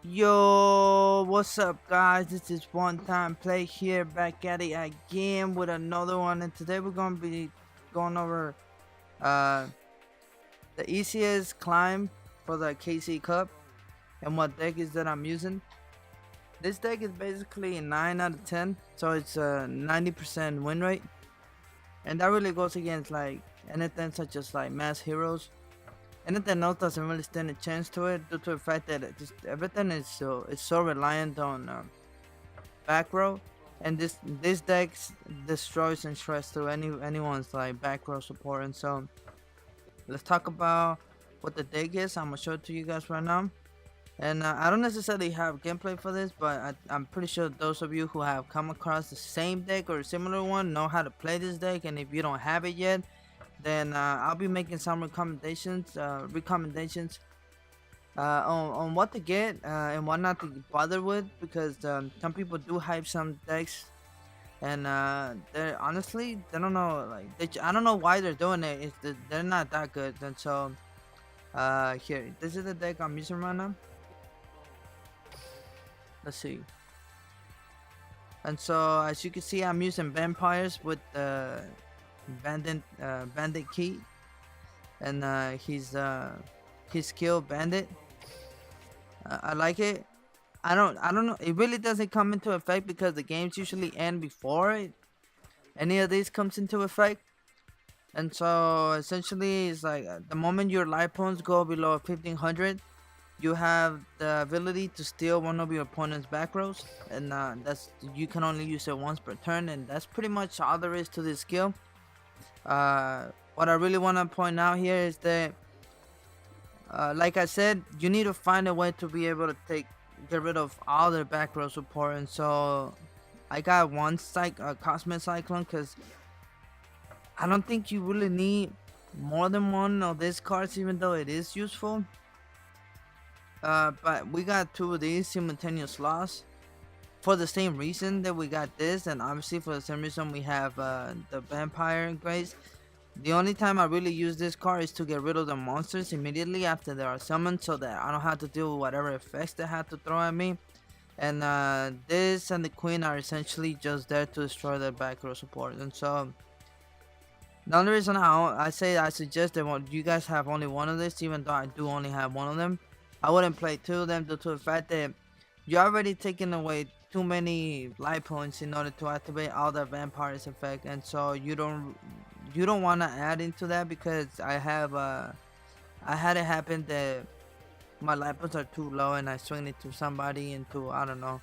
Yo, what's up, guys? This is One Time Play here, back at it again with another one, and today we're gonna be going over uh the easiest climb for the KC Cup and what deck is that I'm using. This deck is basically a 9 out of 10, so it's a 90% win rate, and that really goes against like anything such as like mass heroes. Anything else doesn't really stand a chance to it due to the fact that everything is so reliant on back row, and this deck destroys and shreds through anyone's like back row support. And so let's talk about what the deck is. I'm gonna show it to you guys right now. And I don't necessarily have gameplay for this, but I'm pretty sure those of you who have come across the same deck or a similar one know how to play this deck. And if you don't have it yet, then I'll be making some recommendations on what to get and what not to bother with, because some people do hype some decks, and they honestly they don't know, like I don't know why they're doing it. They're not that good. And so here, this is the deck I'm using right now. Let's see. And so as you can see, I'm using vampires with the bandit key, and his skill bandit. I like it. I don't know. It really doesn't come into effect because the games usually end before any of these comes into effect. And so essentially, it's like the moment your life points go below 1500, you have the ability to steal one of your opponent's back rows, and that's you can only use it once per turn, and that's pretty much all there is to this skill. What I really want to point out here is that, like I said, you need to find a way to be able to get rid of all their back row support. And so I got one Cosmic Cyclone, because I don't think you really need more than one of these cards, even though it is useful. But we got two of these simultaneous loss for the same reason that we got this, and obviously for the same reason we have the Vampire Grace. The only time I really use this card is to get rid of the monsters immediately after they are summoned, so that I don't have to deal with whatever effects they have to throw at me. And this and the Queen are essentially just there to destroy the back row support. And so the only reason I suggest that you guys have only one of this, even though I do only have one of them, I wouldn't play two of them due to the fact that you're already taking away too many life points in order to activate all the vampires effect. And so you don't want to add into that, because I had it happen that my life points are too low and I swing it to somebody into, I don't know,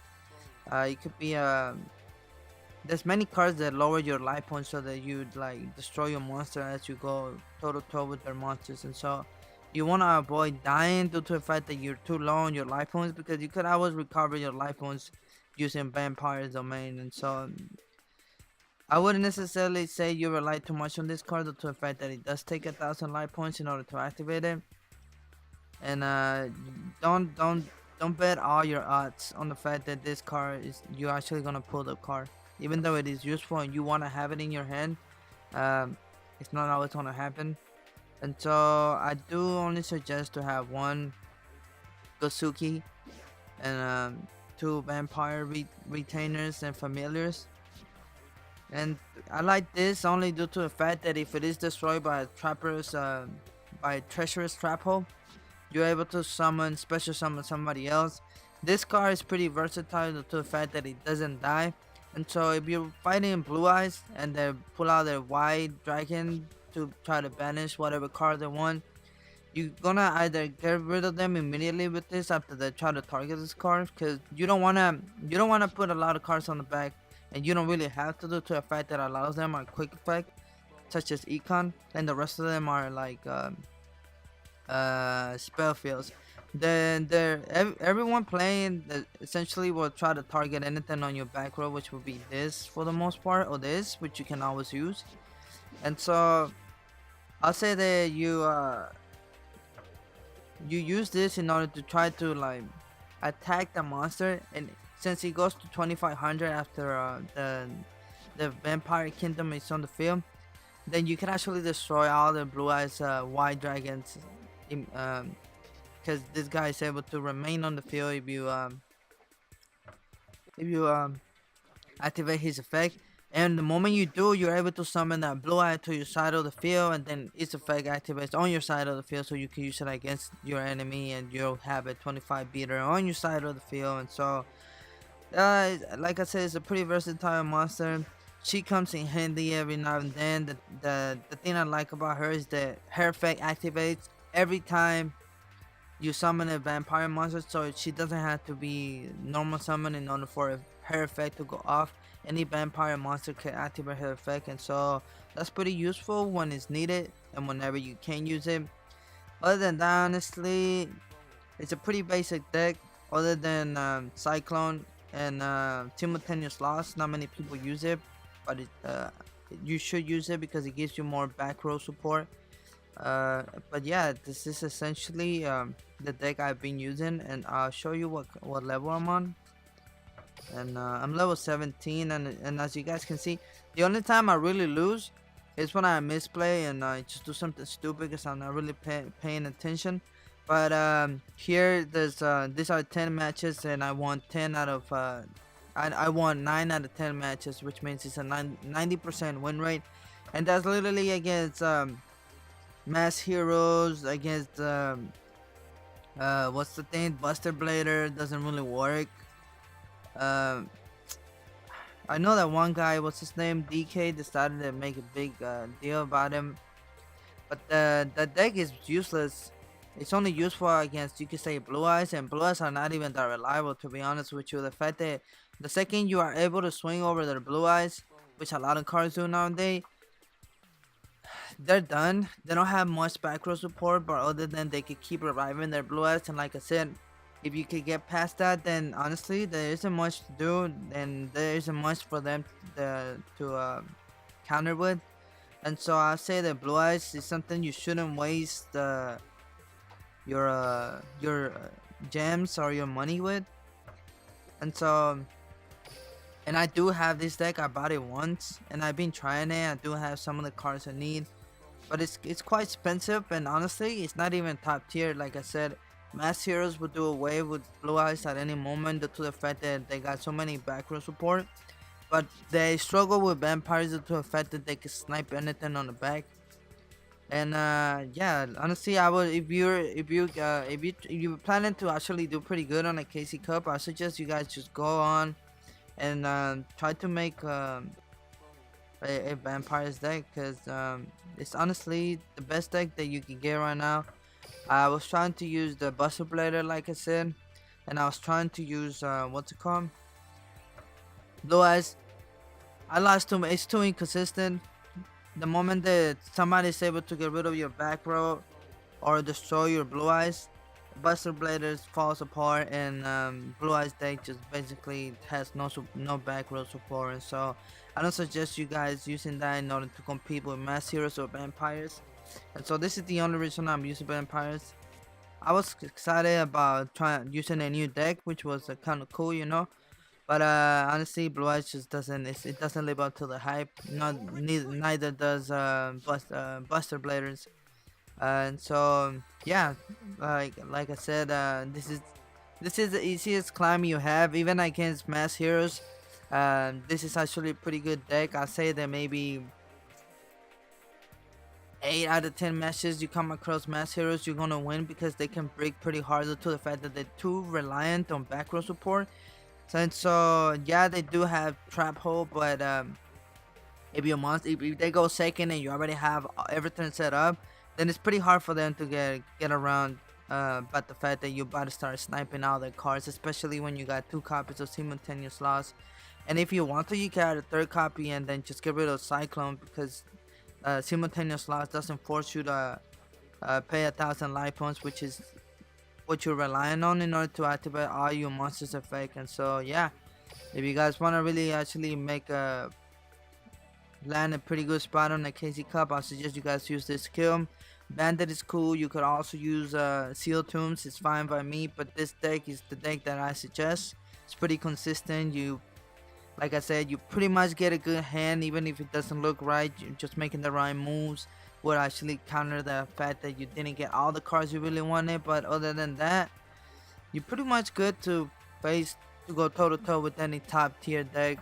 it could be there's many cards that lower your life points so that you like destroy your monster as you go toe to toe with their monsters. And so you want to avoid dying due to the fact that you're too low on your life points, because you could always recover your life points using Vampire's Domain. And so I wouldn't necessarily say you rely too much on this card due to the fact that it does take 1,000 life points in order to activate it. And don't bet all your odds on the fact that this card is you're actually gonna pull the card, even though it is useful and you want to have it in your hand. It's not always gonna happen. And so I do only suggest to have one Gosuki and two Vampire Retainers and Familiars. And I like this only due to the fact that if it is destroyed by by Treacherous Trap Hole, you're able to special summon somebody else. This card is pretty versatile due to the fact that it doesn't die. And so if you're fighting Blue Eyes and they pull out their White Dragon to try to banish whatever card they want, you're gonna either get rid of them immediately with this after they try to target this card, because you don't wanna put a lot of cards on the back, and you don't really have to do to a fact that allows them are quick effect, such as Econ, and the rest of them are like spell fields. Then everyone playing essentially will try to target anything on your back row, which will be this for the most part, or this, which you can always use. And so I'll say that you use this in order to try to like attack the monster, and since it goes to 2500 after the Vampire Kingdom is on the field, then you can actually destroy all the Blue Eyes White Dragons, because because this guy is able to remain on the field if you activate his effect. And the moment you do, you're able to summon that blue eye to your side of the field, and then its effect activates on your side of the field, so you can use it against your enemy, and you'll have a 25 beater on your side of the field. And so, like I said, it's a pretty versatile monster. She comes in handy every now and then. The thing I like about her is that her effect activates every time you summon a vampire monster, so she doesn't have to be normal summon in order for her effect to go off. Any vampire monster can activate her effect, and so that's pretty useful when it's needed and whenever you can use it. Other than that, honestly, it's a pretty basic deck. Other than Cyclone and Simultaneous Loss, not many people use it, but you should use it because it gives you more back row support. But yeah, this is essentially the deck I've been using, and I'll show you what level I'm on. And I'm level 17, and as you guys can see, the only time I really lose is when I misplay and I just do something stupid because I'm not really paying attention. But here these are 10 matches, and I won 10 out of I won 9 out of 10 matches, which means it's a 90% win rate, and that's literally against mass heroes, against what's the thing, Buster Blader doesn't really work. I know that one guy, what's his name, DK, decided to make a big deal about him, but the deck is useless. It's only useful against, you could say, blue eyes, and blue eyes are not even that reliable, to be honest with you. The fact that the second you are able to swing over their blue eyes, which a lot of cards do nowadays, they're done. They don't have much back row support, but other than they could keep reviving their blue eyes. And like I said, if you could get past that, then honestly there isn't much to do, and there isn't much for them to counter with. And so I say that blue eyes is something you shouldn't waste your gems or your money with. And so, and I do have this deck. I bought it once and I've been trying it. I do have some of the cards I need, but it's quite expensive, and honestly it's not even top tier. Like I said, mass heroes would do away with blue eyes at any moment due to the fact that they got so many back row support, but they struggle with vampires due to the fact that they can snipe anything on the back. And yeah, honestly, I would, if you're planning to actually do pretty good on a KC Cup, I suggest you guys just go on and try to make a vampires deck, because it's honestly the best deck that you can get right now. I was trying to use the Buster Blader, like I said, and I was trying to use what's it called, Blue Eyes. I lost too. It's too inconsistent. The moment that somebody is able to get rid of your back row or destroy your blue eyes, Buster Bladers falls apart, and blue eyes deck just basically has no back row support. And so I don't suggest you guys using that in order to compete with mass heroes or vampires. And so this is the only reason I'm using vampires. I was excited about trying using a new deck, which was kind of cool, you know. But honestly, Blue Eyes just doesn't, it doesn't live up to the hype. Neither does Buster Bladers. And so yeah, like I said, this is the easiest climb you have, even against mass heroes. This is actually a pretty good deck. I say that maybe 8 out of 10 matches you come across mass heroes, you're gonna win, because they can break pretty hard due to the fact that they're too reliant on back row support. And so yeah, they do have trap hole, but if your monster, if they go second and you already have everything set up, then it's pretty hard for them to get around. But the fact that you're about to start sniping out their cards, especially when you got 2 copies of Simultaneous Loss. And if you want to, you can add a 3rd copy and then just get rid of Cyclone, because Simultaneous Loss doesn't force you to pay 1,000 life points, which is what you're relying on in order to activate all your monsters effect. And so yeah, if you guys want to really actually make a land a pretty good spot on the KC Cup, I suggest you guys use this skill. Bandit is cool. You could also use Seal Tombs. It's fine by me, but this deck is the deck that I suggest. It's pretty consistent. You, like I said, you pretty much get a good hand, even if it doesn't look right. You're just making the right moves. would actually counter the fact that you didn't get all the cards you really wanted. But other than that, you're pretty much good to face to go toe to toe with any top tier deck,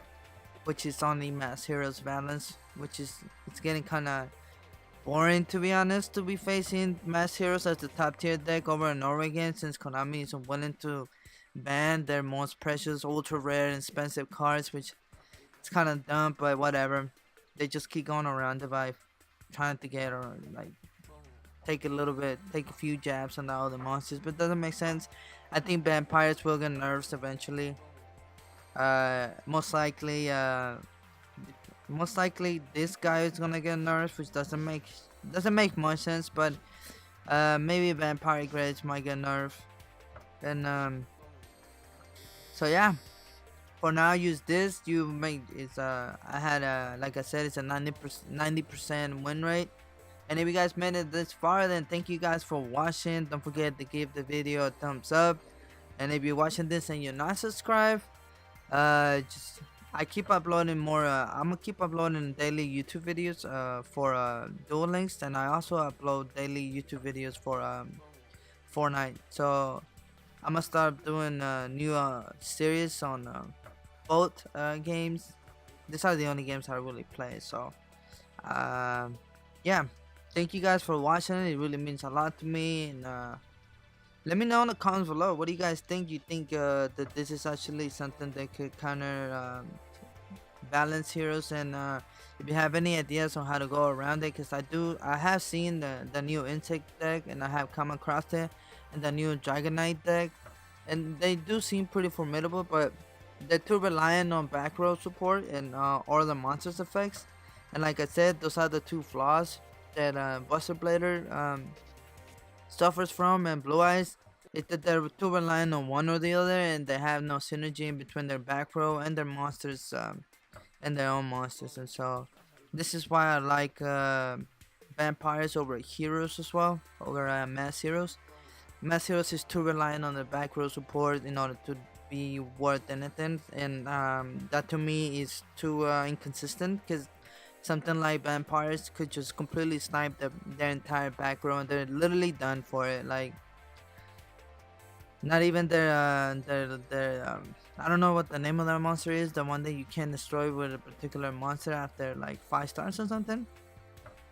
which is only Mass Heroes balance, which is it's getting kind of boring to be honest to be facing Mass Heroes as the top tier deck over and over again, since Konami is willing to ban their most precious, ultra rare, and expensive cards, which it's kind of dumb, but whatever. They just keep going around it by trying to get or like take a few jabs on the other monsters, but it doesn't make sense. I think vampires will get nerfs eventually. Most likely, this guy is gonna get nerfed, which doesn't make much sense. But maybe vampire grades might get nerfed, and so yeah. For now, use this. You make it's I had like I said, it's a 90% win rate. And if you guys made it this far, then thank you guys for watching. Don't forget to give the video a thumbs up. And if you're watching this and you're not subscribed, just I keep uploading more. I'm gonna keep uploading daily YouTube videos for Duel Links, and I also upload daily YouTube videos for Fortnite. So I'm gonna start doing new series on both games. These are the only games I really play. So yeah, thank you guys for watching. It really means a lot to me. And let me know in the comments below. What do you guys think? You think that this is actually something that could counter balance heroes? And if you have any ideas on how to go around it, because I have seen the new insect deck, and I have come across it, and the new Dragonite deck, and they do seem pretty formidable, but they're too reliant on back row support and all the monsters effects. And like I said, those are the two flaws that Buster Blader suffers from, and Blue Eyes. It's that they're too reliant on one or the other, and they have no synergy in between their back row and their monsters and their own monsters. And so this is why I like vampires over heroes as well, over mass heroes. Mass heroes is too reliant on the back row support in order to be worth anything, and that to me is too inconsistent, because something like vampires could just completely snipe their entire back row, and they're literally done for it. Like, not even their I don't know what the name of that monster is, the one that you can destroy with a particular monster after like 5 stars or something.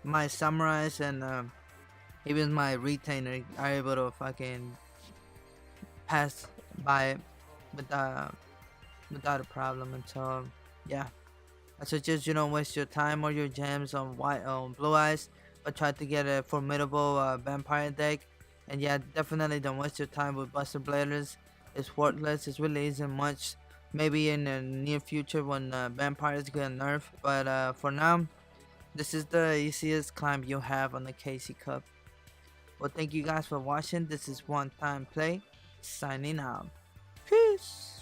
My samurais and even my retainer are able to fucking pass by it without a problem. And so yeah, I suggest you don't waste your time or your gems on Blue Eyes, but try to get a formidable vampire deck. And yeah, definitely don't waste your time with Buster Bladers. It's worthless. It really isn't much. Maybe in the near future when vampires get nerfed, but for now, this is the easiest climb you have on the KC Cup. Well, thank you guys for watching. This is One Time Play, signing out. Peace.